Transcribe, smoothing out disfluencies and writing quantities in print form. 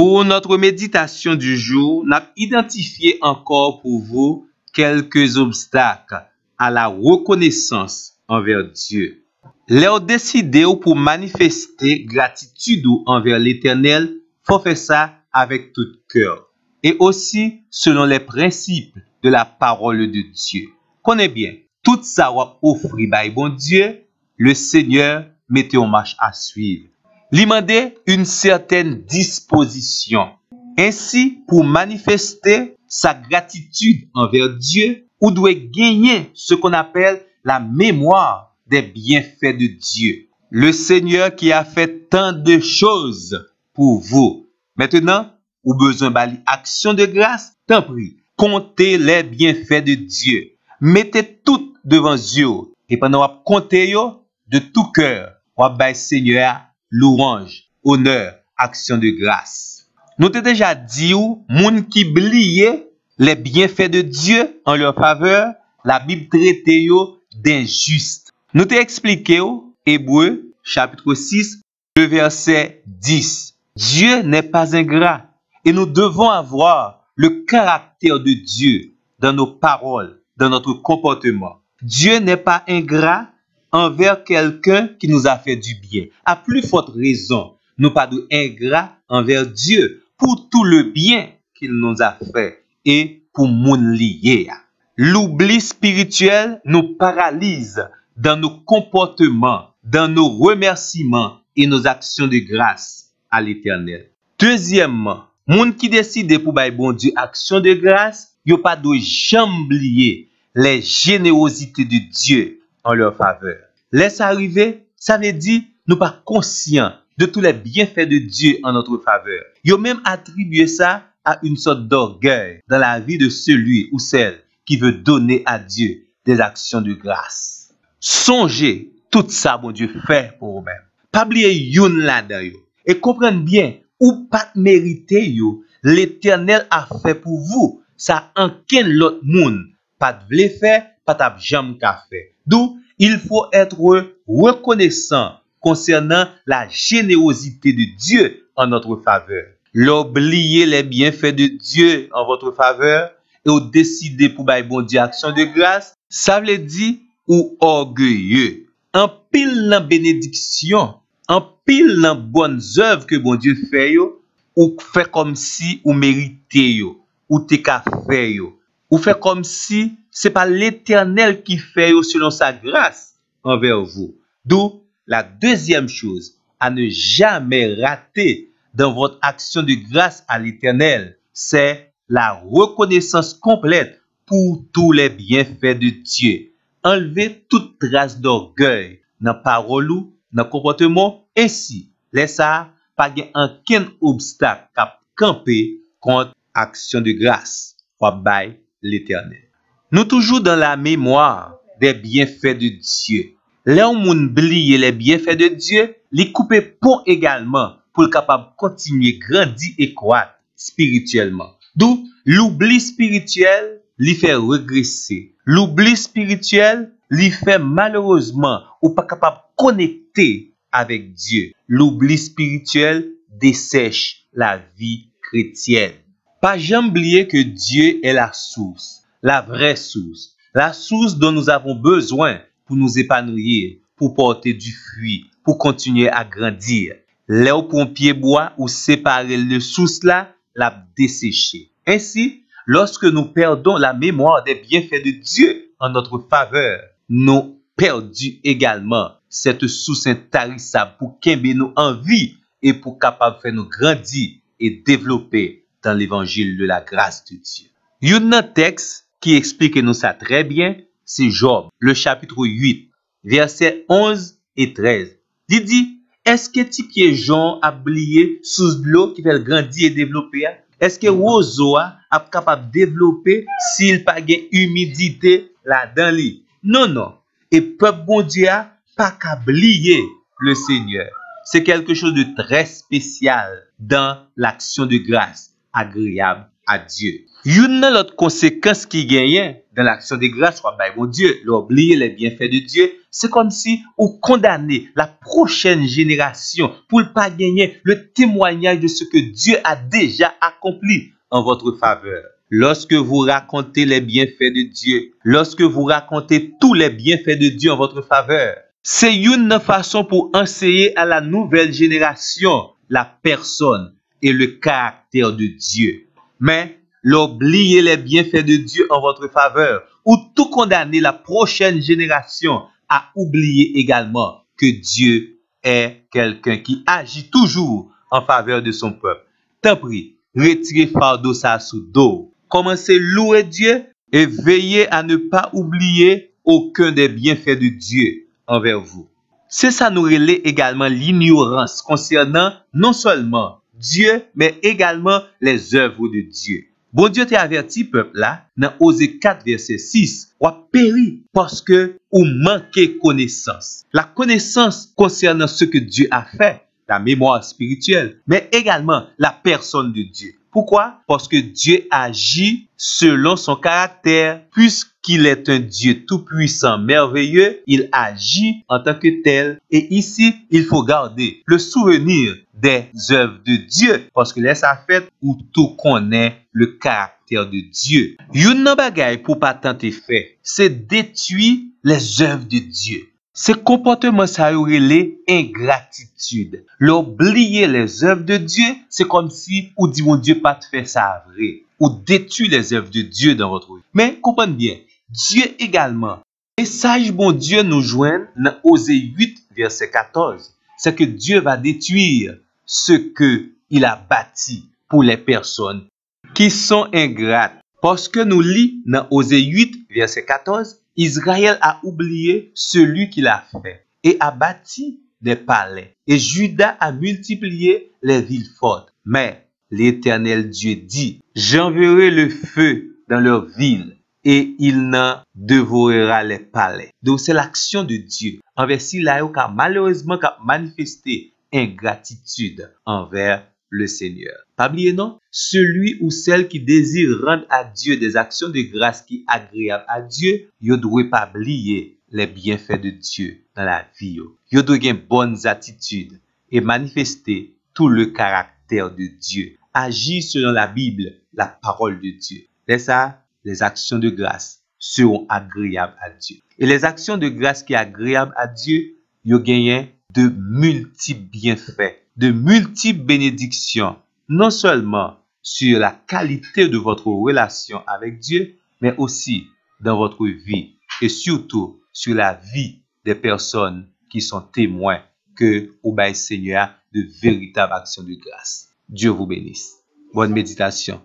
Pour notre méditation du jour, nous avons identifié encore pour vous quelques obstacles à la reconnaissance envers Dieu. Leur décider pour manifester gratitude envers l'Éternel, faut faire ça avec tout cœur et aussi selon les principes de la parole de Dieu. Connais bien, tout ça va offrir par bon Dieu, le Seigneur mettez en marche à suivre. Lui demander une certaine disposition. Ainsi, pour manifester sa gratitude envers Dieu, on doit gagner ce qu'on appelle la mémoire des bienfaits de Dieu. Le Seigneur qui a fait tant de choses pour vous. Maintenant, ou besoin d'une action de grâce, tant pis, comptez les bienfaits de Dieu. Mettez tout devant Dieu. Et pendant que vous comptez de tout cœur, vous avez Seigneur louange, honneur, action de grâce. Nous t'ai déjà dit ou, moun qui oublié les bienfaits de Dieu en leur faveur, la Bible traite yo d'injuste. Nous t'ai expliqué ou, Hébreux, chapitre 6, le verset 10. Dieu n'est pas ingrat et nous devons avoir le caractère de Dieu dans nos paroles, dans notre comportement. Dieu n'est pas ingrat envers quelqu'un qui nous a fait du bien. À plus forte raison, nous pas de ingrat envers Dieu pour tout le bien qu'il nous a fait et pour moun lié. L'oubli spirituel nous paralyse dans nos comportements, dans nos remerciements et nos actions de grâce à l'Éternel. Deuxièmement, moun qui décide pour bay bon Dieu action de grâce, yo pas de jamais oublier les générosités de Dieu en leur faveur. Laisse arriver, ça veut dire nous pas conscients de tous les bienfaits de Dieu en notre faveur. Ils ont même attribué ça à une sorte d'orgueil dans la vie de celui ou celle qui veut donner à Dieu des actions de grâce. Songez tout ça, bon Dieu, fait pour vous-même. Pas oublier youn là-dedans et comprenez bien ou pas mériter yo, l'Éternel a fait pour vous. Ça en ken l'autre monde pas de vle faire, pas t'a jamais qu'a fait. D'où il faut être reconnaissant concernant la générosité de Dieu en notre faveur. L'oublier les bienfaits de Dieu en votre faveur et ou décider pour bailler bon Dieu action de grâce, ça veut dire ou orgueilleux. En pile dans bénédiction, en pile dans bonnes œuvres que bon Dieu fait yo, ou fait comme si ou mérité yo, ou te ka fait yo. Ou fait comme si c'est pas l'Éternel qui fait selon sa grâce envers vous. D'où la deuxième chose à ne jamais rater dans votre action de grâce à l'Éternel, c'est la reconnaissance complète pour tous les bienfaits de Dieu. Enlevez toute trace d'orgueil dans parole ou dans comportement, ainsi laissez pas aucun obstacle à camper contre action de grâce pour l'Éternel. Nous toujours dans la mémoire des bienfaits de Dieu. Là où on oublie les bienfaits de Dieu, les couper pont également pour capable continuer grandir et croître spirituellement. D'où l'oubli spirituel lui fait régresser. L'oubli spirituel lui fait malheureusement ou pas capable de connecter avec Dieu. L'oubli spirituel dessèche la vie chrétienne. Pas jamais oublier que Dieu est la source, la vraie source, la source dont nous avons besoin pour nous épanouir, pour porter du fruit, pour continuer à grandir. Là où pompier bois ou séparer le source là, l'a desséché. Ainsi, lorsque nous perdons la mémoire des bienfaits de Dieu en notre faveur, nous perdons également cette source intarissable pour qu'aimer nous en vie et pour capable faire nous grandir et développer dans l'évangile de la grâce de Dieu. Il y a un texte qui explique nous ça très bien, c'est Job, le chapitre 8, versets 11 et 13. Il dit, est-ce que tu pieds Jean a oublié sous l'eau qui fait grandir et développer? Est-ce que roseau a capable de développer s'il pas de humidité là-dedans lui? Non, non. Et peuple bon Dieu a pas qu'à oublier le Seigneur. C'est quelque chose de très spécial dans l'action de grâce agréable à Dieu. Une autre conséquence qui gagne dans l'action de grâce, bon Dieu, l'oublier les bienfaits de Dieu, c'est comme si vous condamnez la prochaine génération pour ne pas gagner le témoignage de ce que Dieu a déjà accompli en votre faveur. Lorsque vous racontez les bienfaits de Dieu, lorsque vous racontez tous les bienfaits de Dieu en votre faveur, c'est une façon pour enseigner à la nouvelle génération la personne et le caractère de Dieu. Mais l'oublier les bienfaits de Dieu en votre faveur ou tout condamner la prochaine génération à oublier également que Dieu est quelqu'un qui agit toujours en faveur de son peuple. Tant pis, retirez fardeau ça sous dos. Commencez à louer Dieu et veillez à ne pas oublier aucun des bienfaits de Dieu envers vous. C'est ça nous relève également l'ignorance concernant non seulement Dieu, mais également les œuvres de Dieu. Bon Dieu t'a averti peuple là, dans Osée 4 verset 6, ou péri parce que ou manquez connaissance. La connaissance concernant ce que Dieu a fait, la mémoire spirituelle, mais également la personne de Dieu. Pourquoi? Parce que Dieu agit selon son caractère, puisqu'il est un Dieu tout-puissant, merveilleux, il agit en tant que tel. Et ici, il faut garder le souvenir des œuvres de Dieu, parce que là, ça fait où tout connaît le caractère de Dieu. Une bagaille pour pas tenter fait, c'est détruire les œuvres de Dieu. Ce comportement, ça relève ingratitude. L'oublier les œuvres de Dieu, c'est comme si ou dit mon Dieu pas te fait ça vrai. Ou détruire les œuvres de Dieu dans votre vie. Mais comprenez bien, Dieu également. Message bon Dieu nous joint dans Osée 8 verset 14. C'est que Dieu va détruire ce que il a bâti pour les personnes qui sont ingrates. Parce que nous lisons dans Osée 8 verset 14. Israël a oublié celui qu'il a fait et a bâti des palais. Et Juda a multiplié les villes fortes. Mais l'Éternel Dieu dit, j'enverrai le feu dans leurs villes et il n'en dévorera les palais. Donc c'est l'action de Dieu envers Silaïo qui a malheureusement manifesté ingratitude envers le Seigneur. Pas oublier non? Celui ou celle qui désire rendre à Dieu des actions de grâce qui agréables à Dieu, ne doit pas oublier les bienfaits de Dieu dans la vie. Il doit avoir bonnes attitudes et manifester tout le caractère de Dieu. Agir selon la Bible, la parole de Dieu. C'est ça, les actions de grâce seront agréables à Dieu. Et les actions de grâce qui sont agréables à Dieu, ils gagnent de multiples bienfaits, de multiples bénédictions, non seulement sur la qualité de votre relation avec Dieu, mais aussi dans votre vie et surtout sur la vie des personnes qui sont témoins que obéissent Seigneur de véritables actions de grâce. Dieu vous bénisse. Bonne méditation.